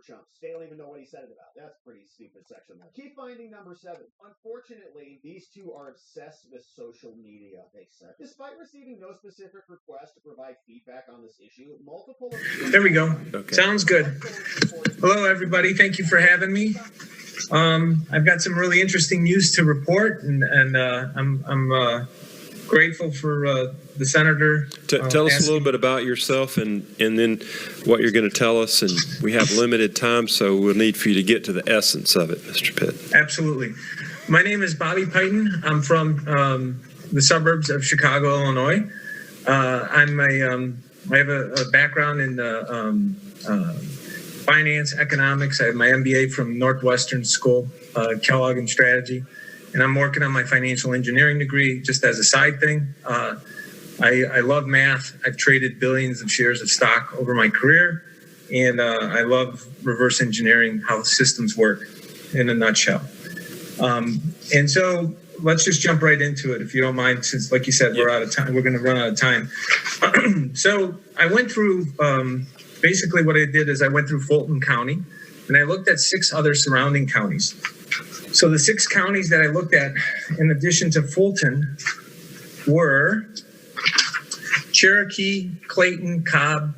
chumps. They don't even know what he said it about. That's a pretty stupid section. Key finding number 7. Unfortunately, these two are obsessed with social media. Makes sense. Despite receiving no specific request to provide feedback on this issue, multiple... There we go. Okay. Sounds good. Hello, everybody. Thank you for having me. I've got some really interesting news to report, and I'm grateful for the senator. Tell us a little bit about yourself and then what you're going to tell us. And we have limited time, so we'll need for you to get to the essence of it, Mr. Pitt. Absolutely. My name is Bobby Payton. I'm from the suburbs of Chicago, Illinois. I have a background in finance, economics. I have my MBA from Northwestern School, Kellogg and Strategy. And I'm working on my financial engineering degree just as a side thing. I love math. I've traded billions of shares of stock over my career. And I love reverse engineering, how systems work in a nutshell. And so let's just jump right into it, if you don't mind, since, like you said, we're out of time. We're going to run out of time. So I went through, basically what I did is I went through Fulton County, and I looked at 6 other surrounding counties. So the 6 counties that I looked at, in addition to Fulton, were Cherokee, Clayton, Cobb,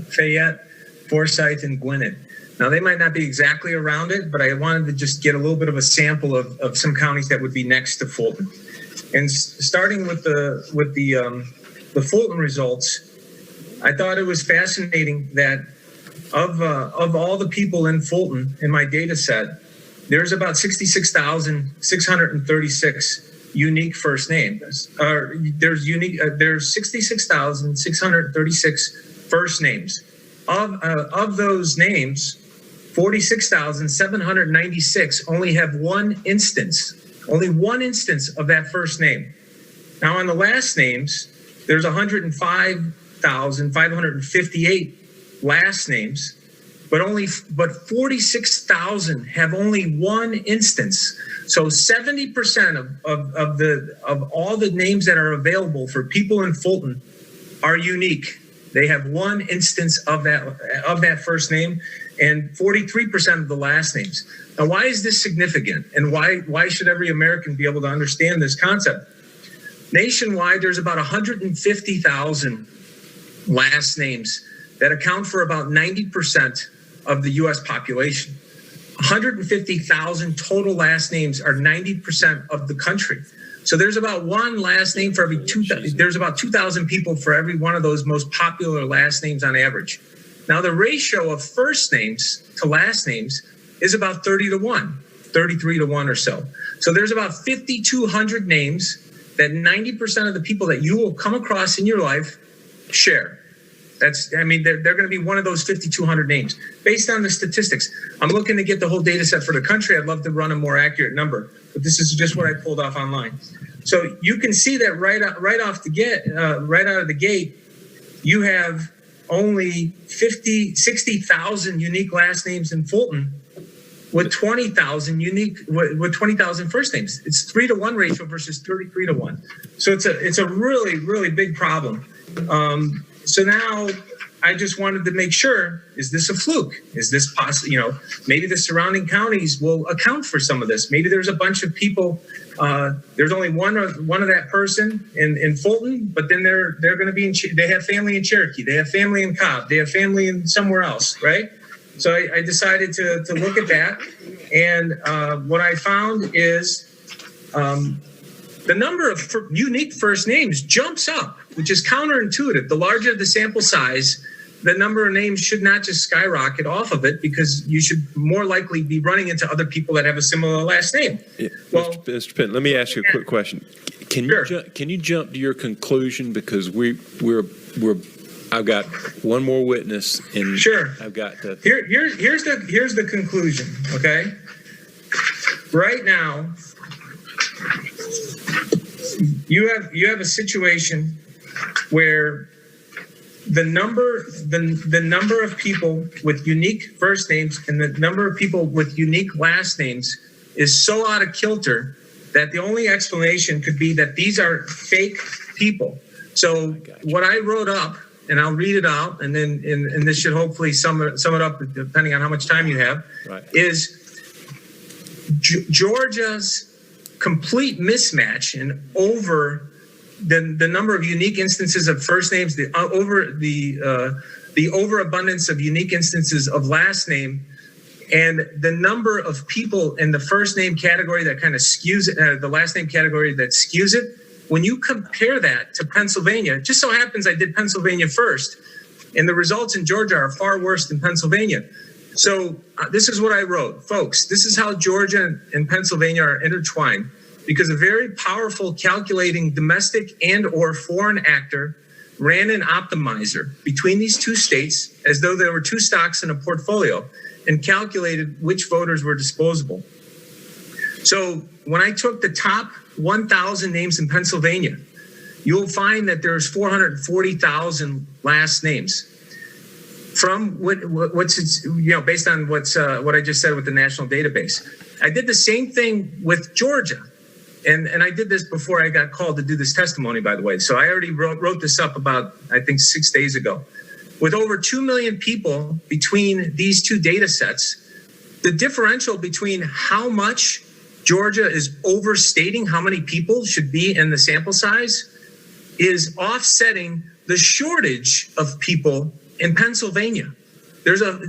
Fayette, Forsyth, and Gwinnett. Now, they might not be exactly around it, but I wanted to just get a little bit of a sample of some counties that would be next to Fulton. And starting with the Fulton results, I thought it was fascinating that of all the people in Fulton in my data set, there's about 66,636 unique first names. There's 66,636 first names. Of those names, 46,796 only have only one instance of that first name. Now, on the last names, there's 105,558 last names, but 46,000 have only one instance. So 70% of all the names that are available for people in Fulton are unique. They have one instance of that first name, and 43% of the last names. Now, why is this significant, and why should every American be able to understand this concept? Nationwide, there's about 150,000 last names that account for about 90% of the U.S. population. 150,000 total last names are 90% of the country. So there's about one last name for every 2,000. There's about 2,000 people for every one of those most popular last names on average. Now, the ratio of first names to last names is about 30-1, 33-1 or so. So there's about 5,200 names that 90% of the people that you will come across in your life share. They're going to be one of those 5,200 names based on the statistics. I'm looking to get the whole data set for the country. I'd love to run a more accurate number, but this is just what I pulled off online. So you can see that right out of the gate, you have only 60,000 unique last names in Fulton with 20,000 first names. It's 3-to-1 ratio versus 33-to-1. So it's a really, really big problem. So now I just wanted to make sure, is this a fluke? Is this possible? Maybe the surrounding counties will account for some of this. Maybe there's a bunch of people. There's only one of that person in Fulton, but then they're going to be they have family in Cherokee. They have family in Cobb. They have family in somewhere else, right? So I decided to look at that. And what I found is the number of unique first names jumps up, which is counterintuitive. The larger the sample size, the number of names should not just skyrocket off of it, because you should more likely be running into other people that have a similar last name. Yeah. Well, Mr. Penn, let me ask you a quick question. Can you jump to your conclusion, because I've got one more witness, and sure, I've got the here's the conclusion. Okay, right now you have a situation where the number of people with unique first names and the number of people with unique last names is so out of kilter that the only explanation could be that these are fake people. So what I wrote up and I'll read it out, and then and this should hopefully sum it up, depending on how much time you have. Right. Is Georgia's complete mismatch and over the number of unique instances of first names, the overabundance of unique instances of last name, and the number of people in the first name category that kind of skews it, the last name category that skews it. When you compare that to Pennsylvania, it just so happens I did Pennsylvania first, and the results in Georgia are far worse than Pennsylvania. So this is what I wrote. Folks, this is how Georgia and Pennsylvania are intertwined, because a very powerful calculating domestic and or foreign actor ran an optimizer between these two states as though there were two stocks in a portfolio and calculated which voters were disposable. So when I took the top 1,000 names in Pennsylvania, you'll find that there's 440,000 last names. From what's based on what I just said with the national database. I did the same thing with Georgia, and I did this before I got called to do this testimony, by the way. So I already wrote this up about, I think, 6 days ago. With over 2 million people between these two data sets, the differential between how much Georgia is overstating how many people should be in the sample size is offsetting the shortage of people in Pennsylvania. There's a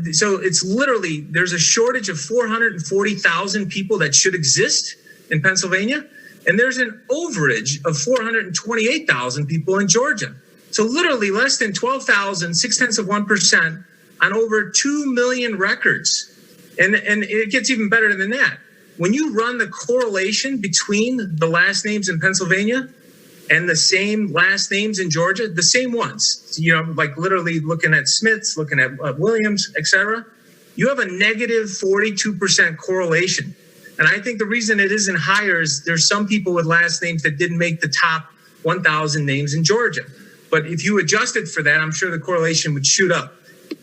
shortage of 440,000 people that should exist in Pennsylvania, and there's an overage of 428,000 people in Georgia. So literally less than 12,000, 0.6% on over 2 million records. And it gets even better than that. When you run the correlation between the last names in Pennsylvania and the same last names in Georgia, the same ones, like literally looking at Smiths, looking at Williams, etc., you have a negative 42% correlation. And I think the reason it isn't higher is there's some people with last names that didn't make the top 1,000 names in Georgia. But if you adjusted for that, I'm sure the correlation would shoot up.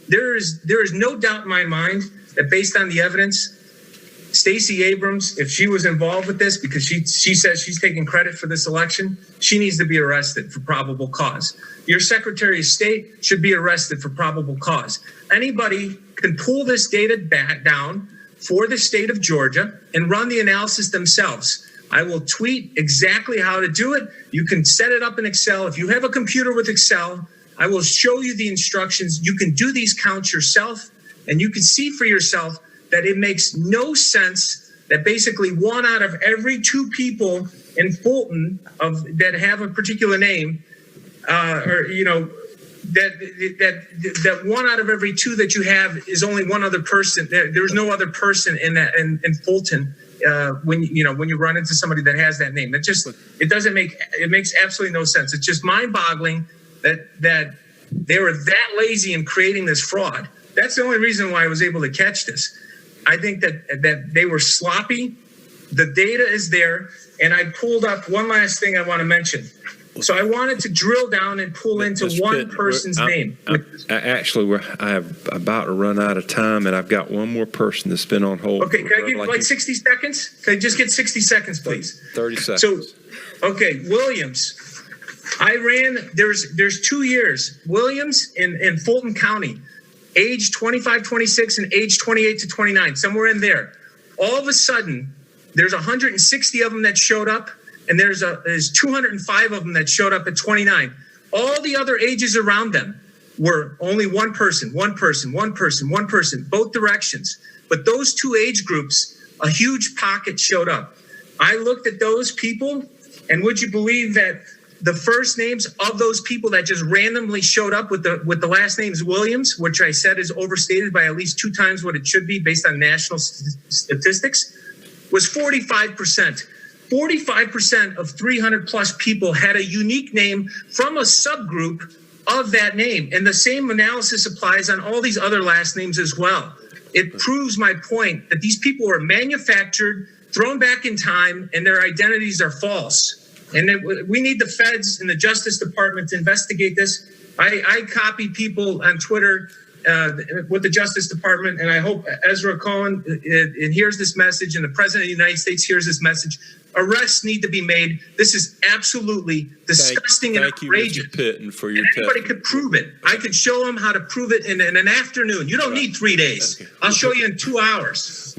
There is no doubt in my mind that based on the evidence, Stacey Abrams, if she was involved with this, because she says she's taking credit for this election, she needs to be arrested for probable cause. Your Secretary of State should be arrested for probable cause. Anybody can pull this data back down for the state of Georgia and run the analysis themselves. I will tweet exactly how to do it. You can set it up in Excel. If you have a computer with Excel, I will show you the instructions. You can do these counts yourself, and you can see for yourself that it makes no sense that basically 1 out of every 2 people in Fulton that have a particular name, that 1 out of every 2 that you have is only one other person. There's no other person in Fulton when you run into somebody that has that name. It makes absolutely no sense. It's just mind-boggling that they were that lazy in creating this fraud. That's the only reason why I was able to catch this. I think that they were sloppy. The data is there. And I pulled up one last thing I want to mention. So I wanted to drill down and pull into one person's name. Actually, I have about to run out of time, and I've got one more person that's been on hold. Okay, can I give like 60 seconds? Can I just get 60 seconds, please? 30 seconds. So, okay, Williams. There's 2 years. Williams in Fulton County, age 25, 26, and age 28 to 29, somewhere in there. All of a sudden, there's 160 of them that showed up, and there's 205 of them that showed up at 29. All the other ages around them were only one person, both directions. But those 2 age groups, a huge pocket showed up. I looked at those people, and would you believe that the first names of those people that just randomly showed up with the last names Williams, which I said is overstated by at least 2 times what it should be based on national statistics, was 45%. 45% of 300 plus people had a unique name from a subgroup of that name. And the same analysis applies on all these other last names as well. It proves my point that these people were manufactured, thrown back in time, and their identities are false. And we need the feds and the Justice Department to investigate this. I copy people on Twitter with the Justice Department, and I hope Ezra Cohen hears this message, and the President of the United States hears this message. Arrests need to be made. This is absolutely disgusting and outrageous. Thank you, Mr. Pitton, for your Anybody could prove it. I could show them how to prove it in an afternoon. You don't need 3 days. Okay. I'll show you in 2 hours.